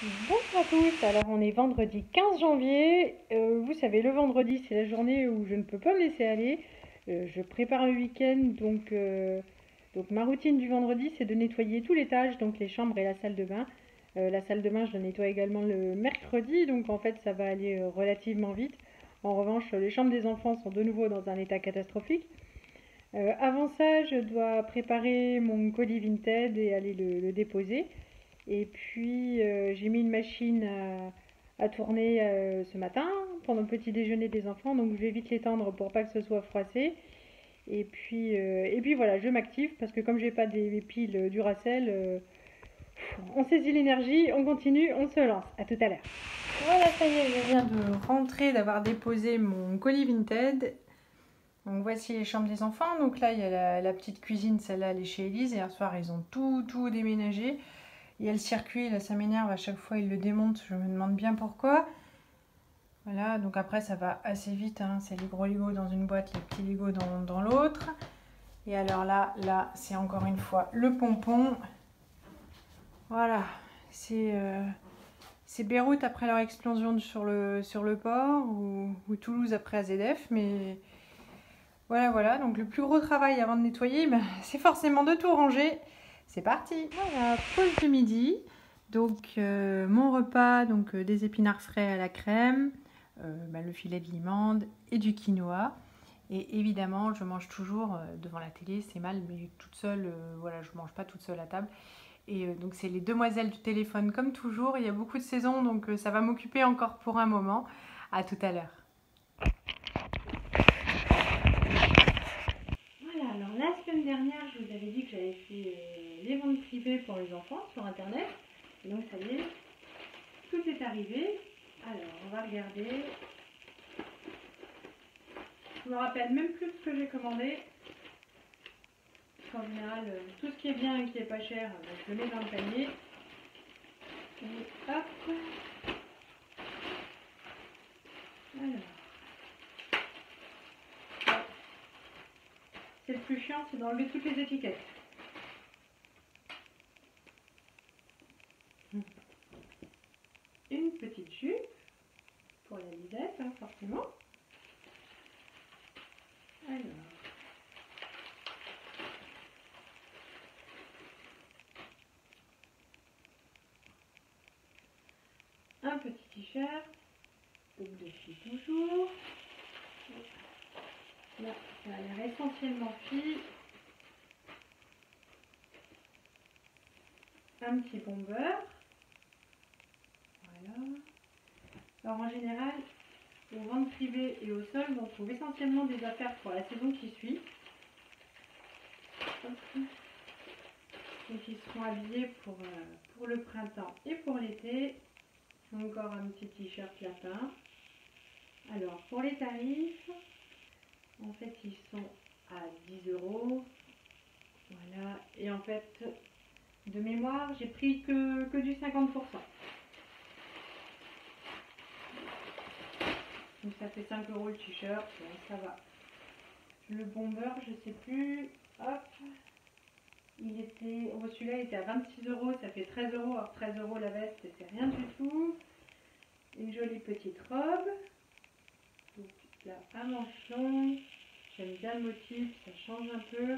Bonjour à tous, alors on est vendredi 15 janvier. Vous savez, le vendredi c'est la journée où je ne peux pas me laisser aller. Je prépare le week-end, donc ma routine du vendredi c'est de nettoyer tout l'étage, donc les chambres et la salle de bain. La salle de bain je la nettoie également le mercredi, donc en fait ça va aller relativement vite. En revanche, les chambres des enfants sont de nouveau dans un état catastrophique. Avant ça, je dois préparer mon colis Vinted et aller le déposer. Et puis, j'ai mis une machine à tourner ce matin pendant le petit déjeuner des enfants, donc je vais vite l'étendre pour pas que ce soit froissé. Et puis voilà, je m'active parce que comme j'ai pas des piles Duracell, on saisit l'énergie, on continue, on se lance. À tout à l'heure. Voilà, ça y est, je viens de rentrer, d'avoir déposé mon colis Vinted. Donc voici les chambres des enfants. Donc là, il y a la petite cuisine, celle-là, elle est chez Elise. Hier soir, ils ont tout déménagé. Il y a le circuit, là ça m'énerve, à chaque fois il le démonte, je me demande bien pourquoi. Voilà, donc après ça va assez vite, hein. C'est les gros Lego dans une boîte, les petits Lego dans l'autre. Et alors là c'est encore une fois le pompon. Voilà, c'est Beyrouth après leur explosion sur le port, ou Toulouse après AZF, mais voilà, donc le plus gros travail avant de nettoyer, ben, c'est forcément de tout ranger. C'est parti. Voilà, pause de midi. Donc mon repas, donc des épinards frais à la crème, le filet de limande et du quinoa. Et évidemment, je mange toujours devant la télé, c'est mal, mais toute seule, voilà, je mange pas toute seule à table. Et donc c'est les demoiselles du téléphone comme toujours. Il y a beaucoup de saisons, donc ça va m'occuper encore pour un moment. À tout à l'heure. Voilà, alors la semaine dernière, je vous avais dit que j'avais fait les ventes privées pour les enfants sur internet. Et donc ça y est, tout est arrivé. Alors, on va regarder. Je me rappelle même plus ce que j'ai commandé. En général, tout ce qui est bien et qui est pas cher, je le mets dans le panier. Et hop. Alors, c'est le plus chiant, c'est d'enlever toutes les étiquettes. Une petite jupe pour la Lisette, hein, forcément. Alors. Un petit t-shirt, donc de fille toujours. Là, ça a l'air essentiellement fille. Un petit bomber. Voilà. Alors en général, aux ventes privées et au sol, on trouve essentiellement des affaires pour la saison qui suit. Hop. Donc ils seront habillés pour le printemps et pour l'été. Encore un petit t-shirt lapin. Alors pour les tarifs, en fait ils sont à 10 €. Voilà. Et en fait, de mémoire, j'ai pris que du 50%. Donc ça fait 5 € le t-shirt, bon, ça va. Le bomber, je sais plus. Hop. Il était. Oh, celui-là il était à 26 €, ça fait 13 €. Alors 13 € la veste, c'est rien du tout. Une jolie petite robe. Donc là, à manches longues. J'aime bien le motif, ça change un peu.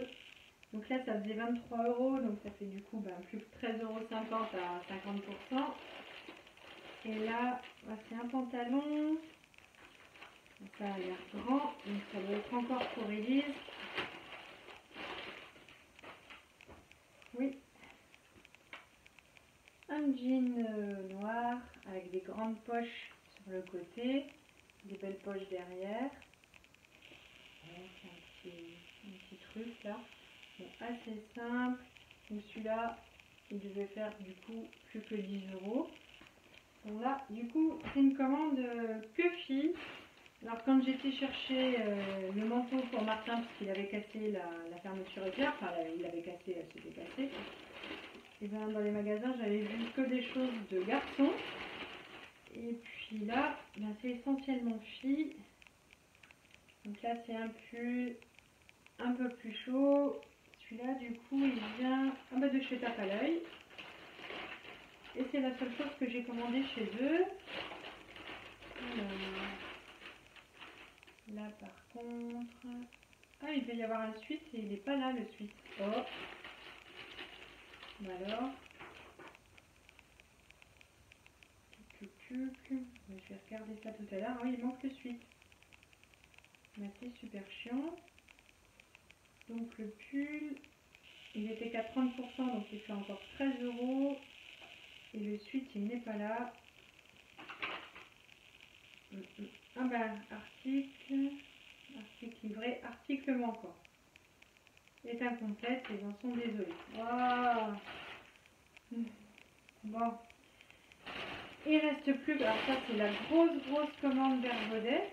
Donc là, ça faisait 23 €, donc ça fait du coup plus que 13,50 € à 50%. Et là, c'est un pantalon. Ça a l'air grand, donc ça doit être encore pour Elise. Oui. Un jean noir avec des grandes poches sur le côté, des belles poches derrière. Un petit truc là. Bon, assez simple. Donc celui-là, il devait faire du coup plus que 10 €. Donc là, du coup, c'est une commande que fille. Alors quand j'étais chercher le manteau pour Martin, parce qu'il avait cassé la fermeture éclair, enfin il avait cassé, elle s'était cassée, et bien dans les magasins j'avais vu que des choses de garçons. Et puis là, c'est essentiellement fille. Donc là c'est un pull un peu plus chaud. Celui-là du coup il vient de chez Tape à l'œil. Et c'est la seule chose que j'ai commandée chez eux. Alors, là par contre... Ah, il va y avoir un suite et il n'est pas là le suite. Oh. Bah alors. Je vais regarder ça tout à l'heure. Ah oui, il manque le suite. Mais c'est super chiant. Donc le pull, il était qu'à 30%, donc il fait encore 13 €. Et le suite, il n'est pas là. Ah ben, article livré, article manquant. Est incomplète, ils en sont désolés. Waouh. Bon. Il reste plus, alors ça c'est la grosse commande Vert Baudet.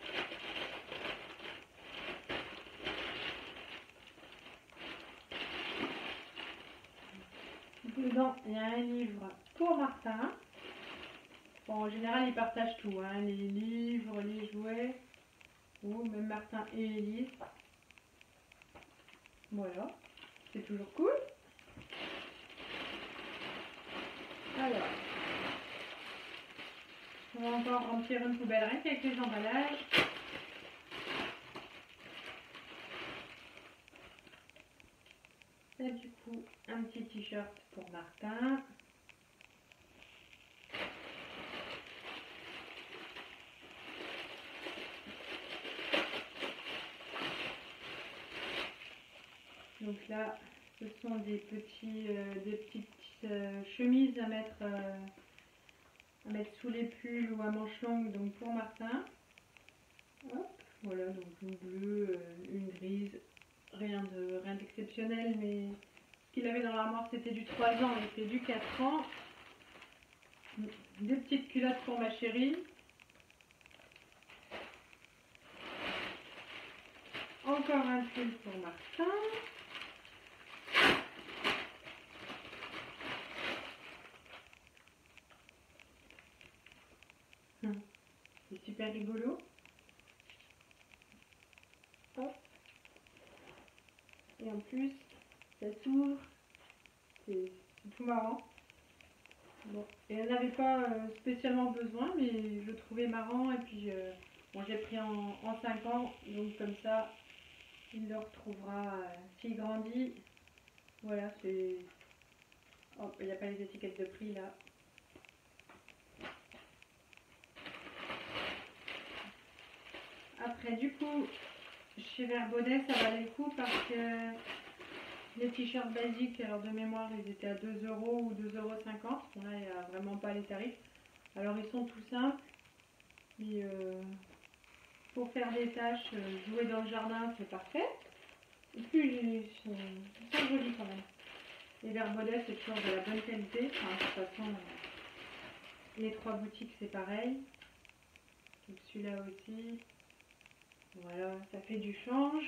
Dedans, il y a un livre pour Martin. Bon, en général, ils partagent tout, hein, les livres, les jouets, ou même Martin et Élise. Voilà, c'est toujours cool. Alors, on va encore remplir une poubelle rien qu'avec les emballages. Là, du coup, un petit t-shirt pour Martin. Donc là, ce sont des petites chemises à mettre sous les pulls ou à manches longues, donc pour Martin. Hop, voilà, donc une bleue, une grise, rien d'exceptionnel, mais ce qu'il avait dans l'armoire c'était du 3 ans et c'est du 4 ans. Des petites culottes pour ma chérie. Encore un pull pour Martin. C'est super rigolo. Hop. Et en plus, ça s'ouvre. C'est tout marrant. Bon. Et elle n'avait pas spécialement besoin, mais je le trouvais marrant. Et puis, bon, j'ai pris en 5 ans. Donc comme ça, il le retrouvera s'il grandit. Voilà, c'est... Oh, il n'y a pas les étiquettes de prix là. Après, du coup, chez Vert Baudet, ça valait le coup parce que les t-shirts basiques, alors de mémoire, ils étaient à 2 € ou 2,50 €. Là, il n'y a vraiment pas les tarifs. Alors, ils sont tout simples. Mais pour faire des tâches, jouer dans le jardin, c'est parfait. Et puis, ils sont jolis quand même. Les Vert Baudet, c'est toujours de la bonne qualité. Enfin, de toute façon, les 3 boutiques, c'est pareil. Donc celui-là aussi. Voilà, ça fait du change.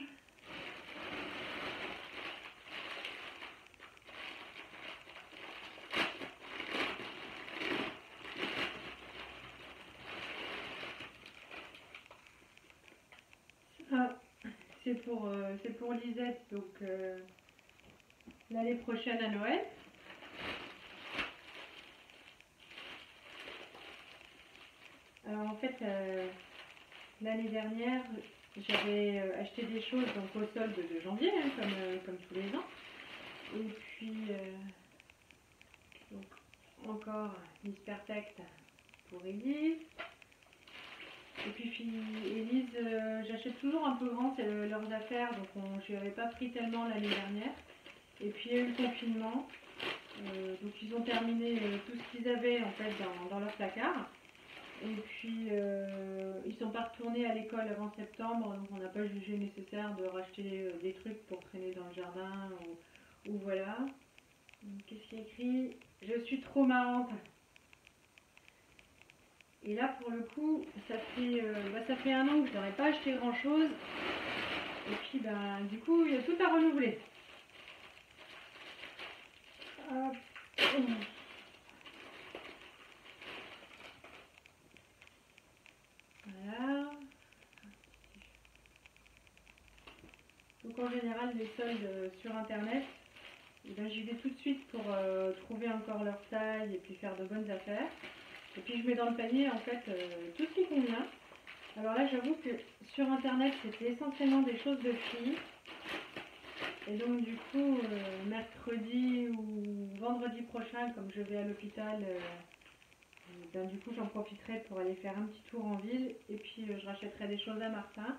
Ah, c'est pour Lisette, donc l'année prochaine à Noël. Alors en fait, l'année dernière, j'avais acheté des choses donc au solde de janvier, hein, comme tous les ans. Et puis, donc, encore Miss Perfect pour Elise. Et puis Elise, j'achète toujours un peu grand, c'est leurs affaires, donc je n'avais pas pris tellement l'année dernière. Et puis il y a eu le confinement, donc ils ont terminé tout ce qu'ils avaient en fait dans leur placard. Et puis ils sont pas retournés à l'école avant septembre, donc on n'a pas jugé nécessaire de racheter des trucs pour traîner dans le jardin ou voilà. Qu'est-ce qu'il y a écrit? Je suis trop marrante. Et là, pour le coup, ça fait 1 an que je n'aurais pas acheté grand chose. Et puis, du coup, il y a tout à renouveler. Hop. Voilà. Donc, en général, les soldes sur internet, Et ben, j'y vais tout de suite pour trouver encore leur taille et puis faire de bonnes affaires. Et puis je mets dans le panier en fait tout ce qui convient. Alors là j'avoue que sur internet c'était essentiellement des choses de filles. Et donc du coup mercredi ou vendredi prochain, comme je vais à l'hôpital, ben, du coup j'en profiterai pour aller faire un petit tour en ville. Et puis je rachèterai des choses à Martin.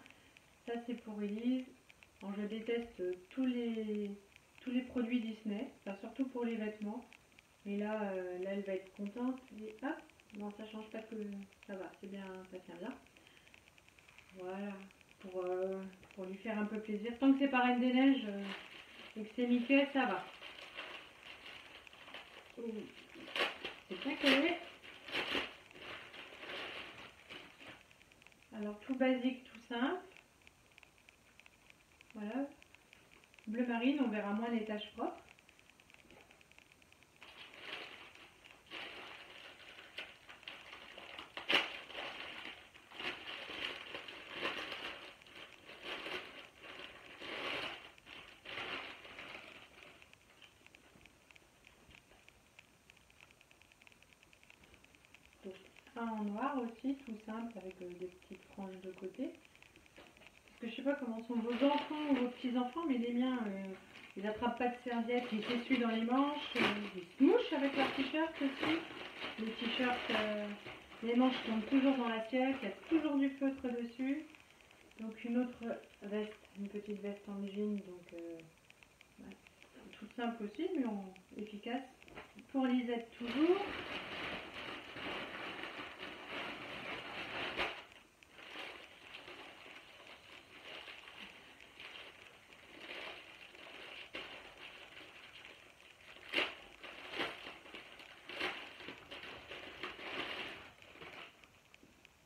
Ça c'est pour Elise. Alors, je déteste tous les produits Disney, enfin, surtout pour les vêtements. Mais là, elle va être contente. Et hop, non, ça change pas que ça va, c'est bien, ça tient bien. Voilà, pour lui faire un peu plaisir. Tant que c'est pas Reine des Neiges et que c'est Mickey, ça va. C'est bien collé. Alors tout basique, tout simple. Voilà. Bleu marine, on verra moins les taches propres. Donc, un en noir aussi, tout simple, avec des petites franges de côté. Parce que je sais pas comment sont vos enfants ou vos petits-enfants, mais les miens, ils n'attrapent pas de serviettes, ils s'essuient dans les manches, ils se mouchent avec leur t-shirt aussi. Les t-shirts, les manches tombent toujours dans l'assiette, il y a toujours du feutre dessus. Donc une autre veste, une petite veste en jean, donc ouais, toute simple aussi, mais efficace. Pour Lisette toujours.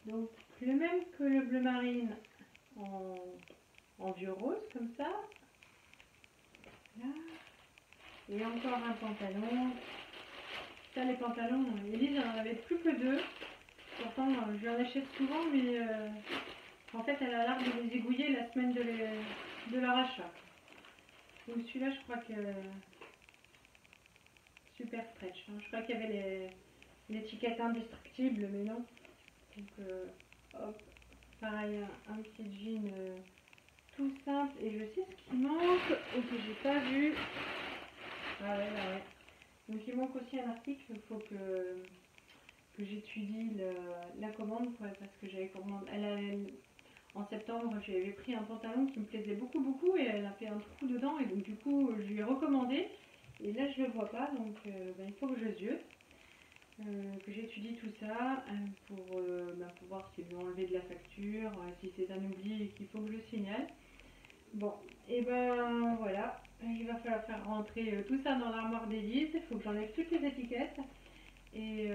Donc le même que le bleu marine en vieux rose comme ça. Là. Et encore un pantalon. Ça les pantalons, Elise elle en avait plus que deux. Pourtant je lui en achète souvent mais en fait elle a l'air de les égouiller la semaine de leur achat. Donc celui-là je crois que super stretch. Hein. Je crois qu'il y avait l'étiquette indestructible mais non. Donc hop, pareil un petit jean tout simple et je sais ce qui manque ou que j'ai pas vu. Ah ouais, ah ouais. Donc il manque aussi un article, il faut que j'étudie la commande parce que j'avais commandé. En septembre, j'avais pris un pantalon qui me plaisait beaucoup et elle a fait un trou dedans et donc du coup je lui ai recommandé et là je le vois pas donc il faut que je ziote. Que j'étudie tout ça pour voir s'ils lui ont enlevé de la facture, si c'est un oubli et qu'il faut que je signale. Bon, et ben voilà, il va falloir faire rentrer tout ça dans l'armoire d'Élise, il faut que j'enlève toutes les étiquettes et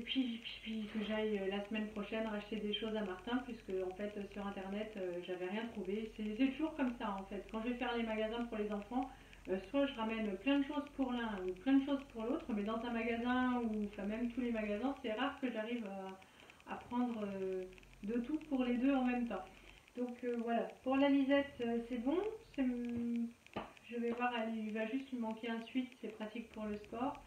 puis que j'aille la semaine prochaine racheter des choses à Martin puisque en fait sur internet j'avais rien trouvé. C'est toujours comme ça en fait, quand je vais faire les magasins pour les enfants, soit je ramène plein de choses pour l'un ou plein de choses pour l'autre, mais dans un magasin ou enfin même tous les magasins, c'est rare que j'arrive à prendre de tout pour les deux en même temps. Donc voilà, pour la Lisette c'est bon, je vais voir, il va juste lui manquer un sweat, c'est pratique pour le sport.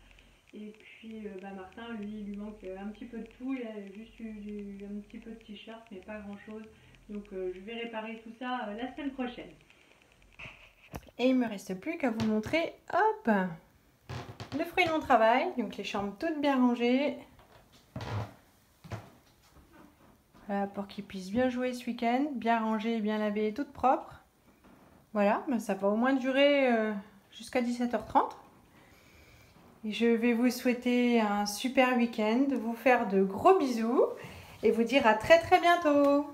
Et puis Martin, lui, il lui manque un petit peu de tout, il a juste eu un petit peu de t-shirt, mais pas grand chose. Donc je vais réparer tout ça la semaine prochaine. Et il ne me reste plus qu'à vous montrer, hop, le fruit de mon travail. Donc les chambres toutes bien rangées. Voilà, pour qu'ils puissent bien jouer ce week-end, bien rangées, bien lavées, toutes propres. Voilà, ça va au moins durer jusqu'à 17h30. Et je vais vous souhaiter un super week-end, vous faire de gros bisous et vous dire à très bientôt.